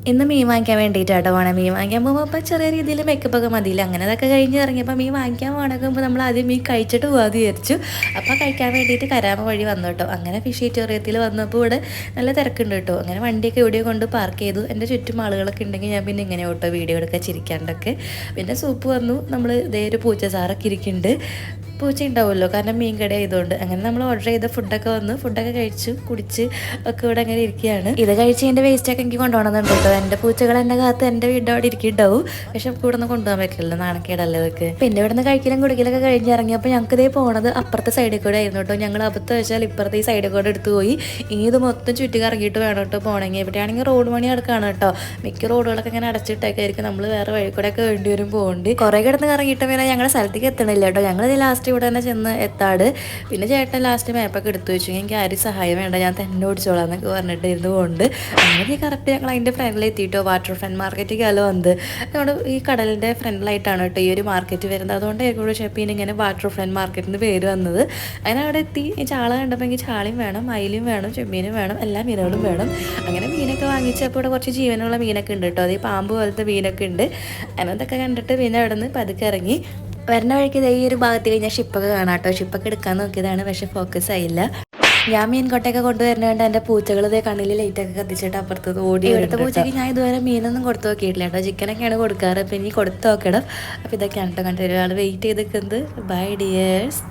ഇന്ന് മീൻ വാങ്ങിക്കാൻ വേണ്ടിയിട്ടാട്ടോ പോകണം. മീൻ വാങ്ങിക്കാൻ പോകുമ്പോൾ അപ്പം ചെറിയ രീതിയിൽ മേക്കപ്പൊക്കെ മതിയില്ല. അങ്ങനെ അതൊക്കെ കഴിഞ്ഞ് ഇറങ്ങിയപ്പോൾ മീൻ വാങ്ങിക്കാൻ പോകണമെങ്കിൽ നമ്മൾ ആദ്യം മീൻ കഴിച്ചിട്ട് പോകാമെന്ന് വിചാരിച്ചു. അപ്പോൾ കഴിക്കാൻ വേണ്ടിയിട്ട് കരാമ വഴി വന്നു കേട്ടോ. അങ്ങനെ ഫിഷ് ഈറ്റോറിയത്തിൽ വന്നപ്പോൾ ഇവിടെ നല്ല തിരക്കുണ്ട് കേട്ടോ. അങ്ങനെ വണ്ടിയൊക്കെ എവിടെയോ കൊണ്ട് പാർക്ക് ചെയ്തു. എൻ്റെ ചുറ്റും ആളുകളൊക്കെ ഉണ്ടെങ്കിൽ ഞാൻ പിന്നെ ഇങ്ങനെ കേട്ടോ വീഡിയോ എടുക്കുക ചിരിക്കാണ്ടൊക്കെ. പിന്നെ സൂപ്പ് വന്നു. നമ്മൾ ഇതേ ഒരു പൂച്ച സാറൊക്കെ ഇരിക്കുന്നുണ്ട്. പൂച്ച ഉണ്ടാവുമല്ലോ, കാരണം മീൻ കട ആയതുകൊണ്ട്. അങ്ങനെ നമ്മൾ ഓർഡർ ചെയ്ത ഫുഡൊക്കെ വന്നു. ഫുഡൊക്കെ കഴിച്ചു കുടിച്ച് ഒക്കെ ഇവിടെ അങ്ങനെ ഇരിക്കുകയാണ്. ഇത് കഴിച്ച് എൻ്റെ വേസ്റ്റൊക്കെ എനിക്ക് കൊണ്ടുപോകണമെന്നുണ്ട് കേട്ടോ. എൻ്റെ പൂച്ചകൾ എൻ്റെ കാലത്ത് എൻ്റെ വീട് അവിടെ ഇരിക്കുന്നുണ്ടാവും. പക്ഷെ ഇവിടെ നിന്ന് കൊണ്ടുപോകാൻ പറ്റില്ല, നാണക്കേടല്ലേ ഇതൊക്കെ. പിന്നെ ഇവിടെ നിന്ന് കഴിക്കലും കുടിക്കലൊക്കെ കഴിഞ്ഞ് ഇറങ്ങിയപ്പോൾ ഞങ്ങൾക്ക് ഇതേ പോണത് അപ്പുറത്തെ സൈഡിൽ കൂടെ ആയിരുന്നു കേട്ടോ. ഞങ്ങൾ അബദ്ധം വെച്ചാൽ ഇപ്പുറത്തെ ഈ സൈഡിൽ കൂടെ എടുത്ത് പോയി. ഇനി ഇത് മൊത്തം ചുറ്റി കറങ്ങിയിട്ട് വേണം കേട്ടോ പോകണമെങ്കിൽ. എവിടെയാണെങ്കിൽ റോഡ് പണി നടക്കുകയാണ് കേട്ടോ. മിക്ക റോഡുകളൊക്കെ ഇങ്ങനെ അടച്ചിട്ടൊക്കെയായിരിക്കും. നമ്മൾ വേറെ വഴി കൂടെ ഒക്കെ വേണ്ടി വരും പോകുന്നുണ്ട്. കുറേ കിടന്ന് കറങ്ങിയിട്ട് പിന്നെ ഞങ്ങളുടെ സ്ഥലത്തേക്ക് എത്തണില്ല കേട്ടോ. ഞങ്ങളിത് ലാസ്റ്റ് ഇവിടെ തന്നെ ചെന്ന് എത്താട്. പിന്നെ ചേട്ടൻ ലാസ്റ്റ് മാപ്പൊക്കെ എടുത്തു വെച്ചു. എനിക്ക് ആരും സഹായം വേണ്ട, ഞാൻ തന്നെ ഓടിച്ചോളാം എന്നൊക്കെ പറഞ്ഞിട്ട് ഇരുന്ന് പോകുന്നുണ്ട്. അങ്ങനെ കറക്റ്റ് ഞങ്ങൾ അതിൻ്റെ ഫ്രണ്ടിൽ എത്തിയിട്ടോ. വാട്ടർ ഫ്രണ്ട് മാർക്കറ്റിൽ കാലം വന്നത് നമ്മുടെ ഈ കടലിൻ്റെ ഫ്രണ്ടിലായിട്ടാണ് കേട്ടോ ഈ ഒരു മാർക്കറ്റ് വരുന്നത്. അതുകൊണ്ട് ഏകോട് ഷെപ്പിന് ഇങ്ങനെ വാട്ടർ ഫ്രണ്ട് മാർക്കറ്റിൻ്റെ പേര് വന്നത്. അങ്ങനെ അവിടെ എത്തി. ഈ ചാള കണ്ടപ്പോൾ എനിക്ക് ചാളയും വേണം, മയിലും വേണം, ചെമ്മീനും വേണം, എല്ലാ മീനുകളും വേണം. അങ്ങനെ മീനൊക്കെ വാങ്ങിച്ചപ്പോൾ ഇവിടെ കുറച്ച് ജീവനുള്ള മീനൊക്കെ ഉണ്ട് കേട്ടോ. അത് ഈ പാമ്പ് പോലത്തെ മീനൊക്കെ ഉണ്ട്. അങ്ങനെ അതൊക്കെ കണ്ടിട്ട് പിന്നെ അവിടെ നിന്ന് പതുക്കെ ഇറങ്ങി. വരുന്ന വഴിക്ക് ഈ ഒരു ഭാഗത്ത് കഴിഞ്ഞാൽ ഷിപ്പൊക്കെ കാണാം കേട്ടോ. ഷിപ്പൊക്കെ എടുക്കാൻ നോക്കിയതാണ്, പക്ഷെ ഫോക്കസ് ആയില്ല. ഞാൻ മീൻകൊട്ടയൊക്കെ കൊണ്ടുവരുന്നതുകൊണ്ട് എൻ്റെ പൂച്ചകൾ ഇതേ കണ്ണിൽ ലൈറ്റൊക്കെ കത്തിച്ചിട്ട് അപ്പുറത്ത് ഓടി. ഇവിടുത്തെ പൂച്ചയ്ക്ക് ഞാൻ ഇതുവരെ മീനൊന്നും കൊടുത്തു നോക്കിയിട്ടില്ല കേട്ടോ. ചിക്കനൊക്കെയാണ് കൊടുക്കാറ്. അപ്പം ഇനി കൊടുത്തു നോക്കണം. അപ്പോൾ ഇതൊക്കെയാണ് കേട്ടോ കണ്ടത്. ഒരാൾ വെയിറ്റ് ചെയ്ത് നിൽക്കുന്നത്. Bye dears.